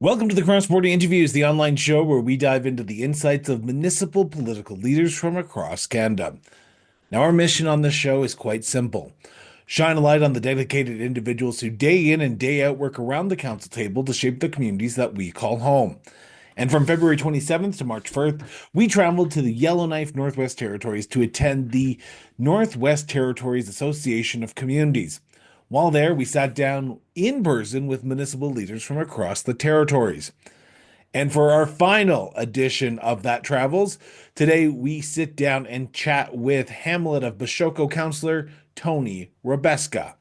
Welcome to the Cross Border Interviews, the online show where we dive into the insights of municipal political leaders from across Canada. Now, our mission on this show is quite simple. Shine a light on the dedicated individuals who day in and day out work around the council table to shape the communities that we call home. And from February 27th to March 1st, we traveled to the Yellowknife Northwest Territories to attend the Northwest Territories Association of Communities. While there, we sat down in person with municipal leaders from across the territories. And for our final edition of that travels, today we sit down and chat with Hamlet of Bechoko Councillor Tony Rabesca.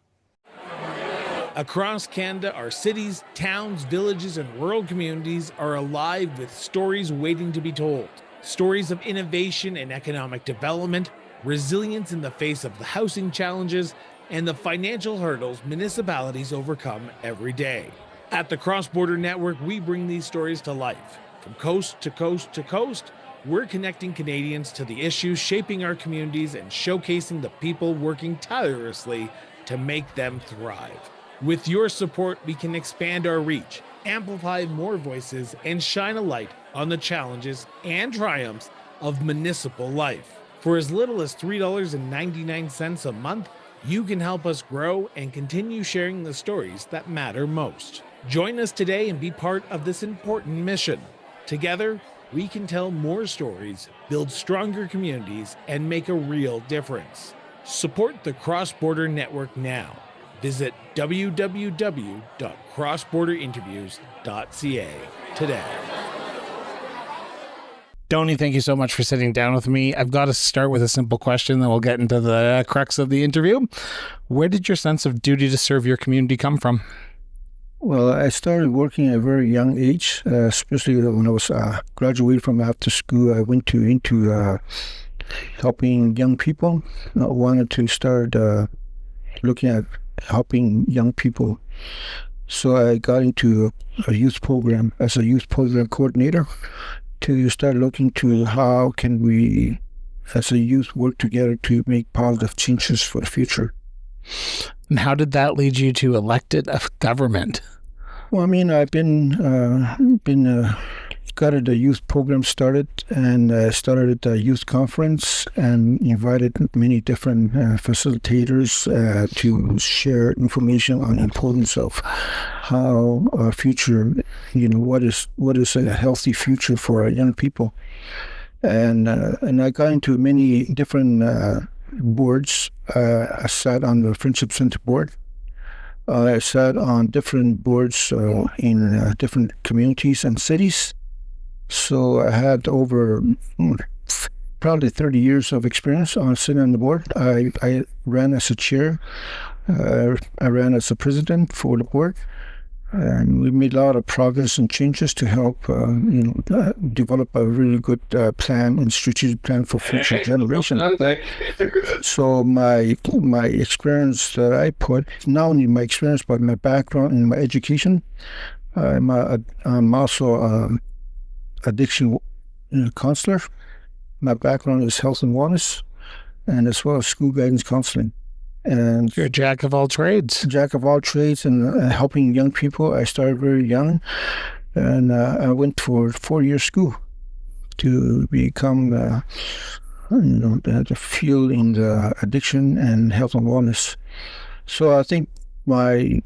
Across Canada, our cities, towns, villages, and rural communities are alive with stories waiting to be told. Stories of innovation and economic development, resilience in the face of the housing challenges, and the financial hurdles municipalities overcome every day. At the Cross Border Network, we bring these stories to life. From coast to coast to coast, we're connecting Canadians to the issues shaping our communities and showcasing the people working tirelessly to make them thrive. With your support, we can expand our reach, amplify more voices, and shine a light on the challenges and triumphs of municipal life. For as little as $3.99 a month, you can help us grow and continue sharing the stories that matter most. Join us today and be part of this important mission. Together, we can tell more stories, build stronger communities, and make a real difference. Support the Cross Border Network now. Visit www.crossborderinterviews.ca today. Tony, thank you so much for sitting down with me. I've got to start with a simple question, then we'll get into the crux of the interview. Where did your sense of duty to serve your community come from? Well, I started working at a very young age, especially when I was graduated from after school. I went into helping young people. I wanted to start looking at helping young people. So I got into a youth program as a youth program coordinator, to start looking to how can we, as a youth, work together to make positive changes for the future. And how did that lead you to elected government? Well, I mean, I've got a youth program started, and started a youth conference and invited many different facilitators to share information on the importance of how our future, what is a healthy future for our young people. And I got into many different boards. I sat on the Friendship Center board. I sat on different boards in different communities and cities. So I had over probably 30 years of experience on sitting on the board. I ran as a chair. I ran as a president for the board. And we made a lot of progress and changes to help develop a really good plan and strategic plan for future generations. So my experience that I put, not only my experience, but my background and my education, I'm also addiction counselor. My background is health and wellness, and as well as school guidance counseling. And you're a jack of all trades. Jack of all trades, and helping young people. I started very young, and I went for 4-year school to become, the field in the addiction and health and wellness. So I think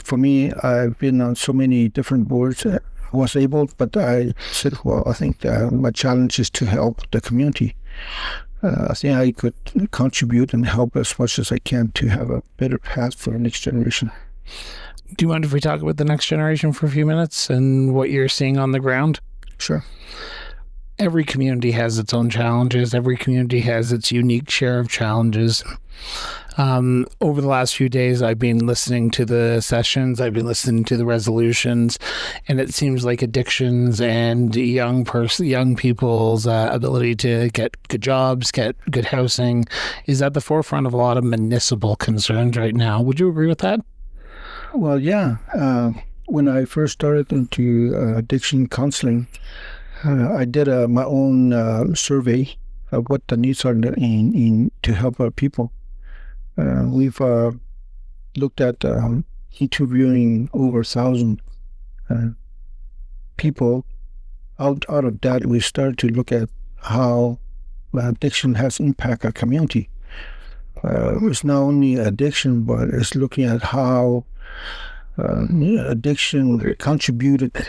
for me, I've been on so many different boards. I was able, but I said, well, I think my challenge is to help the community. I think I could contribute and help as much as I can to have a better path for the next generation. Do you mind if we talk about the next generation for a few minutes and what you're seeing on the ground? Sure. Every community has its own challenges. Every community has its unique share of challenges. Over the last few days, I've been listening to the sessions, I've been listening to the resolutions, and it seems like addictions and young people's ability to get good jobs, get good housing, is at the forefront of a lot of municipal concerns right now. Would you agree with that? Well, yeah. When I first started into addiction counseling, I did my own survey of what the needs are to help our people. We've looked at interviewing over 1,000 people, out of that, we started to look at how addiction has impacted our community. It's not only addiction, but it's looking at how addiction contributed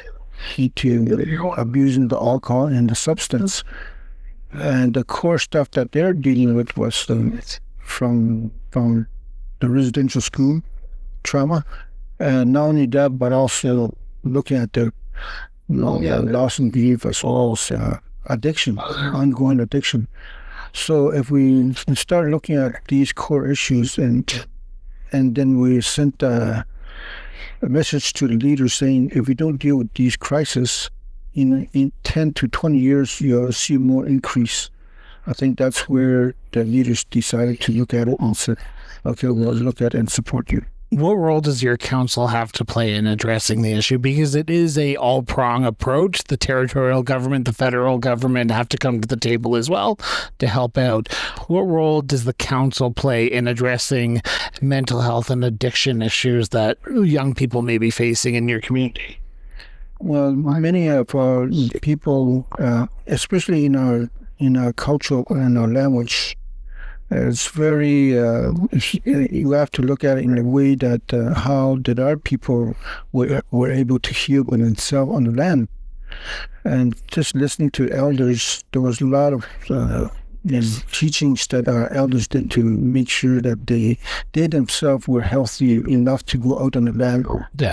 to abusing the alcohol and the substance. And the core stuff that they're dealing with was from the residential school trauma. And not only that, but also looking at the loss and grief as well as addiction, ongoing addiction. So if we start looking at these core issues and then we sent a message to the leaders saying, if we don't deal with these crises, in 10 to 20 years, you'll see more increase. I think that's where the leaders decided to look at it and said, okay, we'll look at it and support you. What role does your council have to play in addressing the issue? Because it is a all-prong approach. The territorial government, the federal government have to come to the table as well to help out. What role does the council play in addressing mental health and addiction issues that young people may be facing in your community? Well, many of our people, especially in our culture and our language, it's very, you have to look at it in a way that how did our people were able to heal with themselves on the land. And just listening to elders, there was a lot of teachings that our elders did to make sure that they themselves were healthy enough to go out on the land,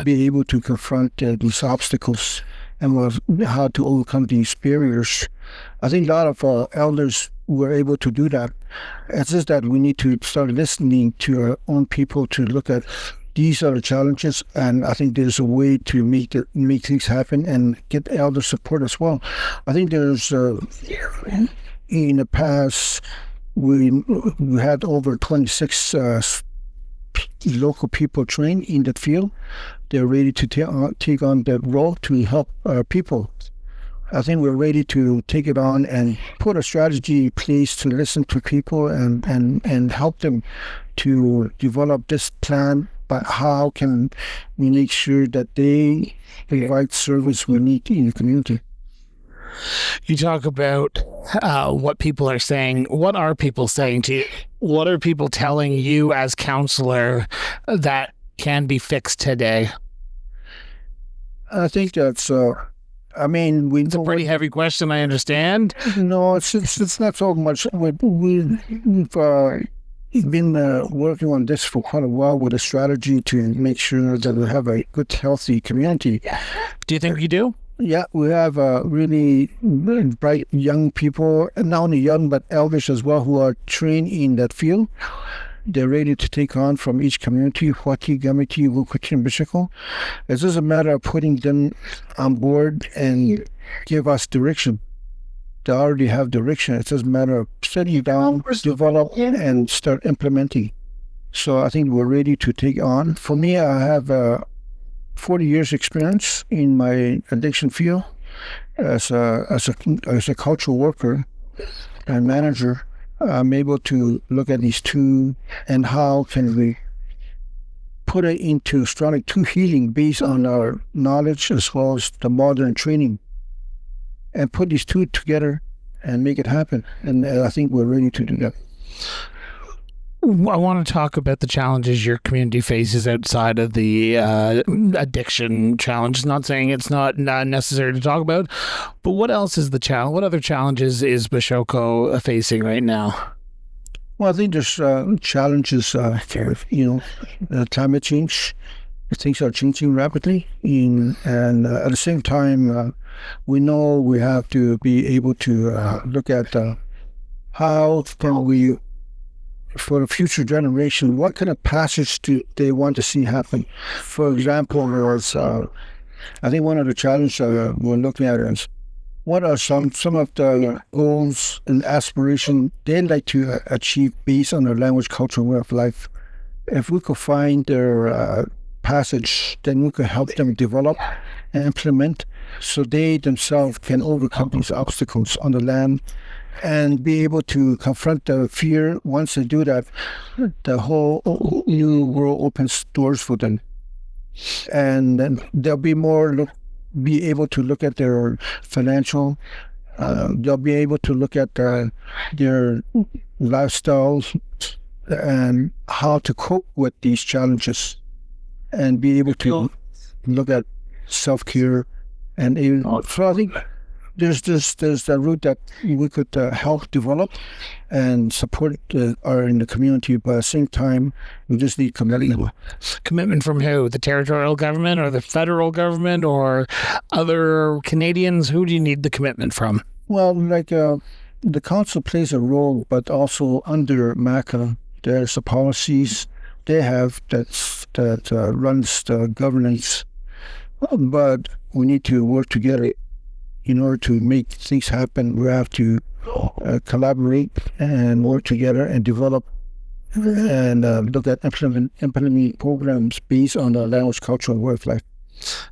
be able to confront these obstacles and how to overcome these barriers. I think a lot of our elders were able to do that. It's just that we need to start listening to our own people to look at these are the challenges, and I think there's a way to make things happen and get elder support as well. I think there's in the past we had over 26 local people trained in that field. They're ready to take on that role to help our people. I think we're ready to take it on and put a strategy in place to listen to people and help them to develop this plan. But how can we make sure that they provide service we need in the community? You talk about what people are saying. What are people saying to you? What are people telling you as counselor that can be fixed today? I think that's... it's a pretty heavy question, I understand. No, it's not so much. We've been working on this for quite a while with a strategy to make sure that we have a good, healthy community. Do you think you do? Yeah, we have really bright young people, and not only young, but elders as well, who are trained in that field. They're ready to take on from each community, Huati, Gamiti, Wukuchi, and Bechoko. It's just a matter of putting them on board and give us direction. They already have direction. It's just a matter of setting down, develop, and start implementing. So I think we're ready to take on. For me, I have 40 years experience in my addiction field as a cultural worker and manager. I'm able to look at these two and how can we put it into Stronic 2 healing based on our knowledge as well as the modern training, and put these two together and make it happen. And I think we're ready to do that. I want to talk about the challenges your community faces outside of the addiction challenge. Not saying it's not necessary to talk about, but what else is the challenge? What other challenges is Bechoko facing right now? Well, I think there's challenges climate change. Things are changing rapidly, and at the same time, we know we have to be able to look at how can we, for the future generation, what kind of passage do they want to see happen? For example, there's, I think one of the challenges we're looking at is what are some of the goals and aspirations they'd like to achieve based on their language, culture, and way of life. If we could find their passage, then we could help them develop and implement so they themselves can overcome these obstacles on the land and be able to confront the fear. Once they do that, the whole new world opens doors for them. And then there'll be more be able to look at their financial. They'll be able to look at their lifestyles and how to cope with these challenges, and be able to look at self-care. And even, so I think there's a route that we could help develop and support are in the community, but at the same time we just need commitment. Commitment from who? The territorial government or the federal government or other Canadians? Who do you need the commitment from? Well, like the council plays a role, but also under MACA there's the policies they have that runs the governance, but we need to work together. In order to make things happen, we have to collaborate and work together and develop and look at implementing programs based on the language, culture, and way of life.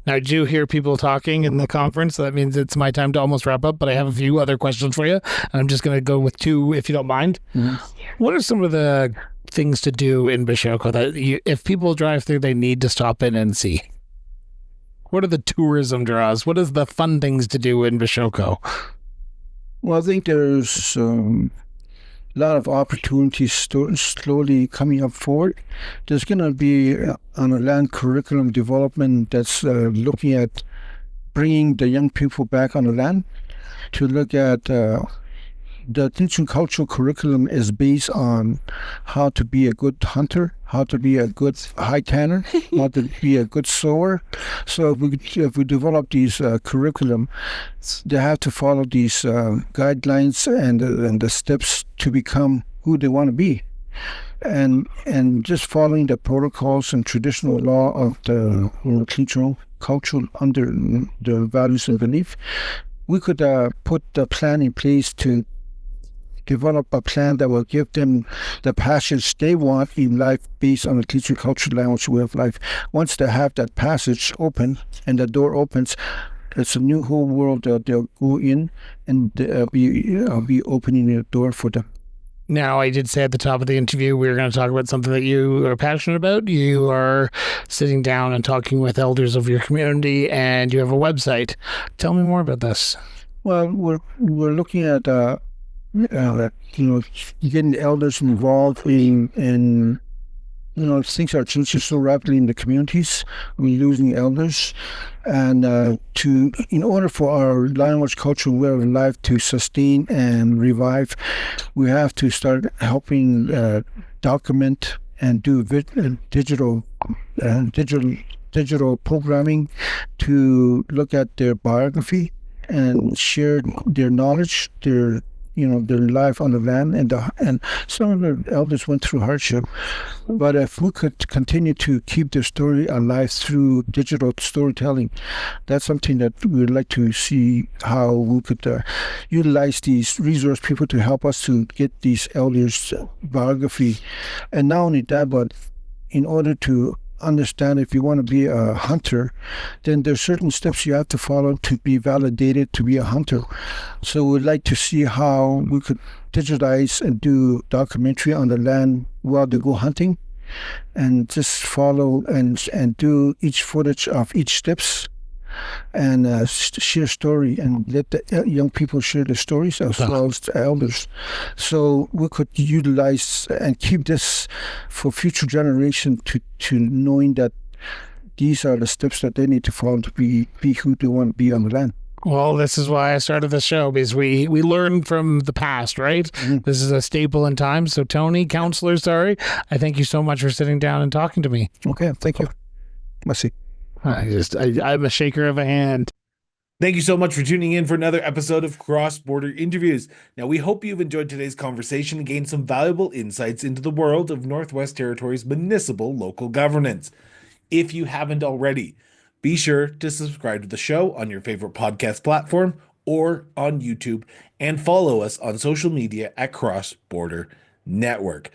Now, I do hear people talking in the conference, so that means it's my time to almost wrap up, but I have a few other questions for you, and I'm just going to go with two, if you don't mind. Mm-hmm. What are some of the things to do in Bechoko that if people drive through, they need to stop in and see? What are the tourism draws? What is the fun things to do in Bechoko? Well, I think there's a lot of opportunities slowly coming up forward. There's going to be on a land curriculum development that's looking at bringing the young people back on the land to look at the teaching cultural curriculum is based on how to be a good hunter, how to be a good high tanner, how to be a good sower. So if we develop these curriculum, they have to follow these guidelines and the steps to become who they want to be. And just following the protocols and traditional law of the culture under the values and belief, we could put the plan in place to develop a plan that will give them the passage they want in life based on the teaching culture, language, way of life. Once they have that passage open and the door opens, it's a new whole world that they'll go in, and I'll be opening the door for them. Now, I did say at the top of the interview, we were going to talk about something that you are passionate about. You are sitting down and talking with elders of your community, and you have a website. Tell me more about this. Well, we're looking at getting the elders involved in things are changing so rapidly in the communities. We're losing elders, and in order for our language, culture, and way of life to sustain and revive, we have to start helping document and do digital programming to look at their biography and share their knowledge, their life on the land, and some of the elders went through hardship. But if we could continue to keep their story alive through digital storytelling, that's something that we would like to see how we could utilize these resource people to help us to get these elders' biography. And not only that, but in order to understand, if you want to be a hunter, then there's certain steps you have to follow to be validated to be a hunter. So we'd like to see how we could digitize and do documentary on the land while they go hunting, and just follow and do each footage of each steps, and share story and let the young people share their stories as well as the elders. So we could utilize and keep this for future generation to knowing that these are the steps that they need to follow to be who they want to be on the land. Well, this is why I started the show, because we learn from the past, right? Mm-hmm. This is a staple in time. So Tony, Councillor, I thank you so much for sitting down and talking to me. Okay, thank you. Merci. I'm a shaker of a hand. Thank you so much for tuning in for another episode of Cross Border Interviews. Now, we hope you've enjoyed today's conversation and gained some valuable insights into the world of Northwest Territories municipal local governance. If you haven't already, be sure to subscribe to the show on your favorite podcast platform or on YouTube, and follow us on social media at Cross Border Network.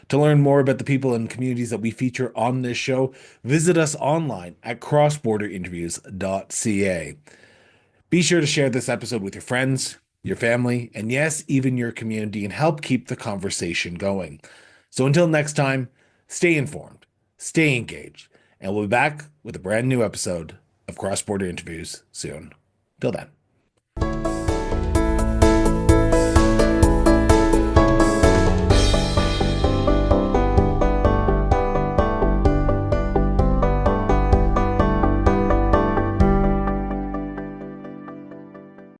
To learn more about the people and communities that we feature on this show, visit us online at crossborderinterviews.ca. Be sure to share this episode with your friends, your family, and yes, even your community, and help keep the conversation going. So until next time, stay informed, stay engaged, and we'll be back with a brand new episode of cross-border interviews soon. Till then.